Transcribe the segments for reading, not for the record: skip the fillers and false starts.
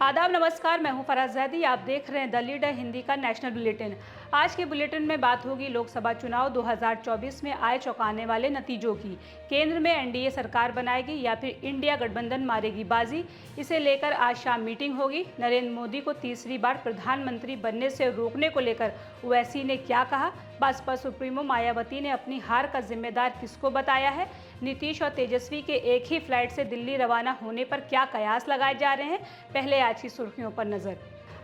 आदाब नमस्कार, मैं हूं फराज जैदी। आप देख रहे हैं द लीडर हिंदी का नेशनल बुलेटिन। आज के बुलेटिन में बात होगी लोकसभा चुनाव 2024 में आए चौंकाने वाले नतीजों की। केंद्र में एनडीए सरकार बनाएगी या फिर इंडिया गठबंधन मारेगी बाजी, इसे लेकर आज शाम मीटिंग होगी। नरेंद्र मोदी को तीसरी बार प्रधानमंत्री बनने से रोकने को लेकर ओवैसी ने क्या कहा? बसपा सुप्रीमो मायावती ने अपनी हार का जिम्मेदार किसको बताया है? नीतीश और तेजस्वी के एक ही फ्लाइट से दिल्ली रवाना होने पर क्या कयास लगाए जा रहे हैं? पहले आज की सुर्खियों पर नजर।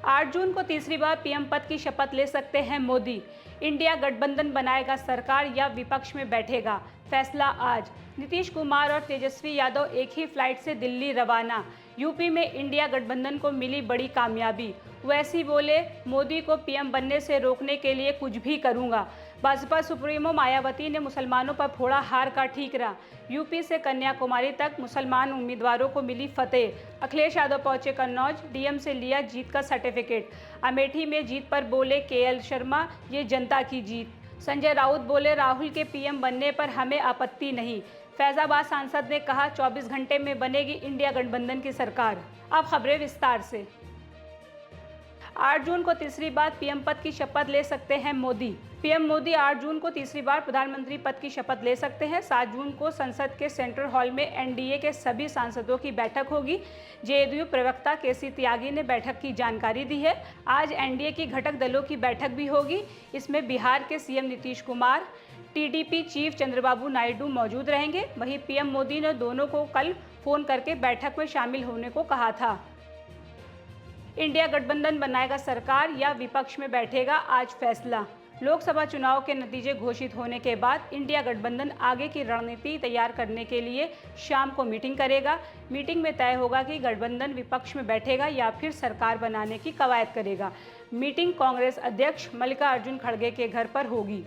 8 जून को तीसरी बार पीएम पद की शपथ ले सकते हैं मोदी। इंडिया गठबंधन बनाएगा सरकार या विपक्ष में बैठेगा, फैसला आज। नीतीश कुमार और तेजस्वी यादव एक ही फ्लाइट से दिल्ली रवाना। यूपी में इंडिया गठबंधन को मिली बड़ी कामयाबी। वैसी बोले, मोदी को पीएम बनने से रोकने के लिए कुछ भी करूंगा। बसपा सुप्रीमो मायावती ने मुसलमानों पर फोड़ा हार का ठीकरा। यूपी से कन्याकुमारी तक मुसलमान उम्मीदवारों को मिली फतेह। अखिलेश यादव पहुंचे कन्नौज, डीएम से लिया जीत का सर्टिफिकेट। अमेठी में जीत पर बोले केएल शर्मा, ये जनता की जीत। संजय राउत बोले, राहुल के पीएम बनने पर हमें आपत्ति नहीं। फैजाबाद सांसद ने कहा 24 घंटे में बनेगी इंडिया गठबंधन की सरकार। अब खबरें विस्तार से। 8 जून को तीसरी बार पीएम पद की शपथ ले सकते हैं मोदी। पीएम मोदी 8 जून को तीसरी बार प्रधानमंत्री पद की शपथ ले सकते हैं। 7 जून को संसद के सेंट्रल हॉल में एनडीए के सभी सांसदों की बैठक होगी। जेडीयू प्रवक्ता केसी त्यागी ने बैठक की जानकारी दी है। आज एनडीए की घटक दलों की बैठक भी होगी। इसमें बिहार के CM Nitish Kumar, TDP chief Chandrababu Naidu मौजूद रहेंगे। वहीं पीएम मोदी ने दोनों को कल फोन करके बैठक में शामिल होने को कहा था। इंडिया गठबंधन बनाएगा सरकार या विपक्ष में बैठेगा, आज फैसला। लोकसभा चुनाव के नतीजे घोषित होने के बाद इंडिया गठबंधन आगे की रणनीति तैयार करने के लिए शाम को मीटिंग करेगा। मीटिंग में तय होगा कि गठबंधन विपक्ष में बैठेगा या फिर सरकार बनाने की कवायद करेगा। मीटिंग कांग्रेस अध्यक्ष मल्लिकार्जुन खड़गे के घर पर होगी।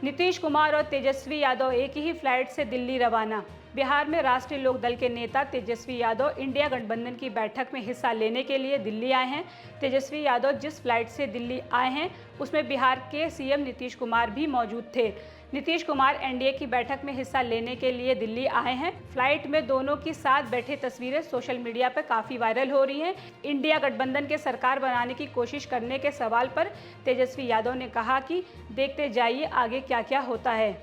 नीतीश कुमार और तेजस्वी यादव एक ही फ्लाइट से दिल्ली रवाना। बिहार में राष्ट्रीय लोक दल के नेता तेजस्वी यादव इंडिया गठबंधन की बैठक में हिस्सा लेने के लिए दिल्ली आए हैं। तेजस्वी यादव जिस फ्लाइट से दिल्ली आए हैं उसमें बिहार के सीएम नीतीश कुमार भी मौजूद थे। नीतीश कुमार एनडीए की बैठक में हिस्सा लेने के लिए दिल्ली आए हैं। फ्लाइट में दोनों की साथ बैठे तस्वीरें सोशल मीडिया पर काफ़ी वायरल हो रही हैं। इंडिया गठबंधन के सरकार बनाने की कोशिश करने के सवाल पर तेजस्वी यादव ने कहा कि देखते जाइए आगे क्या क्या होता है।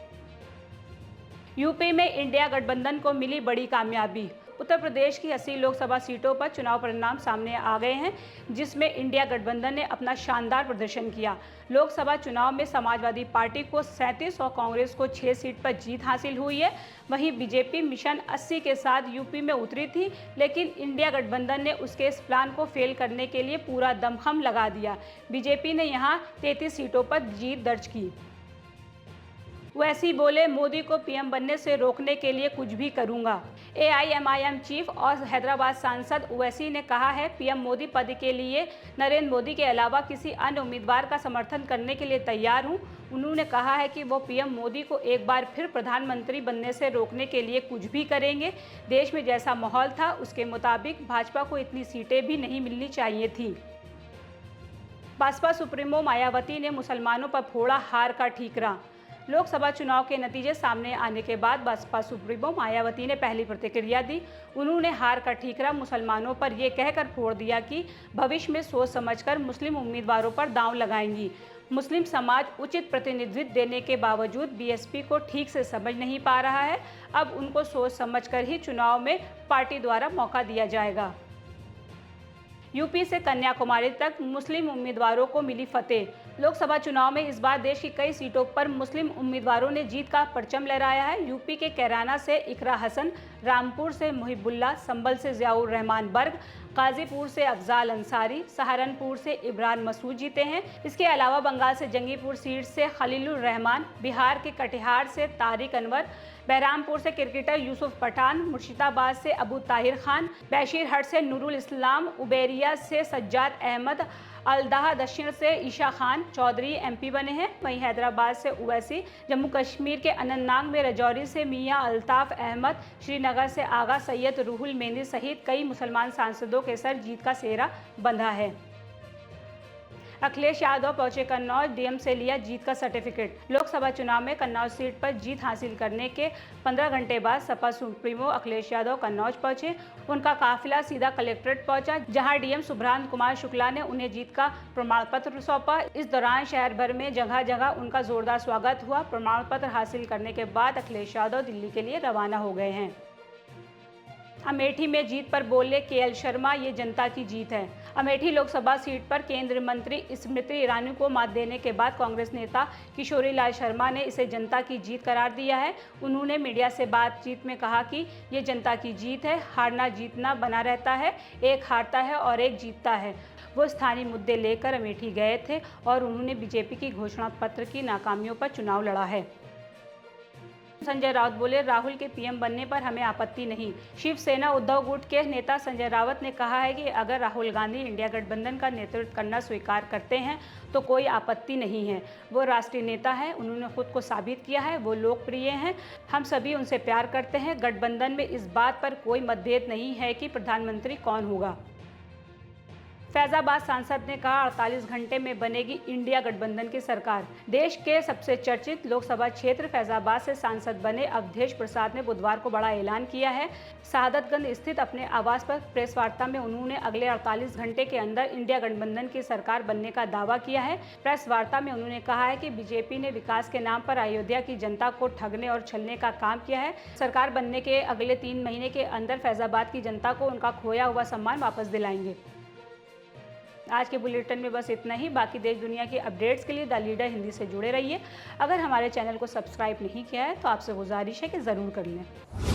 यूपी में इंडिया गठबंधन को मिली बड़ी कामयाबी। उत्तर प्रदेश की 80 लोकसभा सीटों पर चुनाव परिणाम सामने आ गए हैं, जिसमें इंडिया गठबंधन ने अपना शानदार प्रदर्शन किया। लोकसभा चुनाव में समाजवादी पार्टी को 37 और कांग्रेस को 6 सीट पर जीत हासिल हुई है। वहीं बीजेपी मिशन 80 के साथ यूपी में उतरी थी, लेकिन इंडिया गठबंधन ने उसके इस प्लान को फेल करने के लिए पूरा दमखम लगा दिया। बीजेपी ने यहां 33 सीटों पर जीत दर्ज की। वैसी बोले, मोदी को पीएम बनने से रोकने के लिए कुछ भी करूंगा। एआईएमआईएम चीफ और हैदराबाद सांसद ओवैसी ने कहा है, पीएम मोदी पद के लिए नरेंद्र मोदी के अलावा किसी अन्य उम्मीदवार का समर्थन करने के लिए तैयार हूं। उन्होंने कहा है कि वो पीएम मोदी को एक बार फिर प्रधानमंत्री बनने से रोकने के लिए कुछ भी करेंगे। देश में जैसा माहौल था उसके मुताबिक भाजपा को इतनी सीटें भी नहीं मिलनी चाहिए थी। बसपा सुप्रीमो मायावती ने मुसलमानों पर फोड़ा हार का ठीकरा। लोकसभा चुनाव के नतीजे सामने आने के बाद बसपा सुप्रीमो मायावती ने पहली प्रतिक्रिया दी। उन्होंने हार का ठीकरा मुसलमानों पर यह कहकर फोड़ दिया कि भविष्य में सोच समझकर मुस्लिम उम्मीदवारों पर दांव लगाएंगी। मुस्लिम समाज उचित प्रतिनिधित्व देने के बावजूद बीएसपी को ठीक से समझ नहीं पा रहा है। अब उनको सोच समझकर ही चुनाव में पार्टी द्वारा मौका दिया जाएगा। यूपी से कन्याकुमारी तक मुस्लिम उम्मीदवारों को मिली फतेह। लोकसभा चुनाव में इस बार देश की कई सीटों पर मुस्लिम उम्मीदवारों ने जीत का परचम लहराया है। यूपी के कैराना से इकरा हसन, रामपुर से मुहिबुल्ला, संभल से जियाउर रहमान बर्ग, गाजीपुर से अफजाल अंसारी, सहारनपुर से इमरान मसूद जीते हैं। इसके अलावा बंगाल से जंगीपुर सीट से खलीलुर रहमान, बिहार के कटिहार से तारिक अनवर, बहरामपुर से क्रिकेटर यूसुफ पठान, मुर्शिदाबाद से अबू ताहिर खान, बैशीरहट से नूरुल इस्लाम, उबेरिया से सज्जाद अहमद, अलदाह दक्षिण से ईशा खान चौधरी एमपी बने हैं। वहीं हैदराबाद से ओवैसी, जम्मू कश्मीर के अनंतनाग में राजौरी से मियां अल्ताफ अहमद, श्रीनगर से आगा सैयद रूहुल मेहंदी सहित कई मुसलमान सांसदों के सर जीत का सेहरा बंधा है। अखिलेश यादव पहुंचे कन्नौज, डीएम से लिया जीत का सर्टिफिकेट। लोकसभा चुनाव में कन्नौज सीट पर जीत हासिल करने के 15 घंटे बाद सपा सुप्रीमो अखिलेश यादव कन्नौज पहुंचे। उनका काफिला सीधा कलेक्ट्रेट पहुंचा, जहां डीएम सुभ्रांत कुमार शुक्ला ने उन्हें जीत का प्रमाण पत्र सौंपा। इस दौरान शहर भर में जगह जगह उनका जोरदार स्वागत हुआ। प्रमाण पत्र हासिल करने के बाद अखिलेश यादव दिल्ली के लिए रवाना हो गए हैं। अमेठी में जीत पर बोले केएल शर्मा, ये जनता की जीत है। अमेठी लोकसभा सीट पर केंद्रीय मंत्री स्मृति ईरानी को मात देने के बाद कांग्रेस नेता किशोरी लाल शर्मा ने इसे जनता की जीत करार दिया है। उन्होंने मीडिया से बातचीत में कहा कि ये जनता की जीत है, हारना जीतना बना रहता है, एक हारता है और एक जीतता है। वो स्थानीय मुद्दे लेकर अमेठी गए थे और उन्होंने बीजेपी की घोषणा पत्र की नाकामियों पर चुनाव लड़ा है। संजय राउत बोले, राहुल के पीएम बनने पर हमें आपत्ति नहीं। शिवसेना उद्धव गुट के नेता संजय राउत ने कहा है कि अगर राहुल गांधी इंडिया गठबंधन का नेतृत्व करना स्वीकार करते हैं तो कोई आपत्ति नहीं है। वो राष्ट्रीय नेता हैं, उन्होंने खुद को साबित किया है, वो लोकप्रिय हैं, हम सभी उनसे प्यार करते हैं। गठबंधन में इस बात पर कोई मतभेद नहीं है कि प्रधानमंत्री कौन होगा। फैजाबाद सांसद ने कहा, 48 घंटे में बनेगी इंडिया गठबंधन की सरकार। देश के सबसे चर्चित लोकसभा क्षेत्र फैजाबाद से सांसद बने अवधेश प्रसाद ने बुधवार को बड़ा ऐलान किया है। शहादतगंज स्थित अपने आवास पर प्रेस वार्ता में उन्होंने अगले 48 घंटे के अंदर इंडिया गठबंधन की सरकार बनने का दावा किया है। प्रेस वार्ता में उन्होंने कहा है कि बीजेपी ने विकास के नाम पर अयोध्या की जनता को ठगने और छलने का काम किया है। सरकार बनने के अगले 3 महीने के अंदर फैजाबाद की जनता को उनका खोया हुआ सम्मान वापस दिलाएंगे। आज के बुलेटिन में बस इतना ही। बाकी देश दुनिया की अपडेट्स के लिए द लीडर हिंदी से जुड़े रहिए। अगर हमारे चैनल को सब्सक्राइब नहीं किया है तो आपसे गुजारिश है कि ज़रूर कर लें।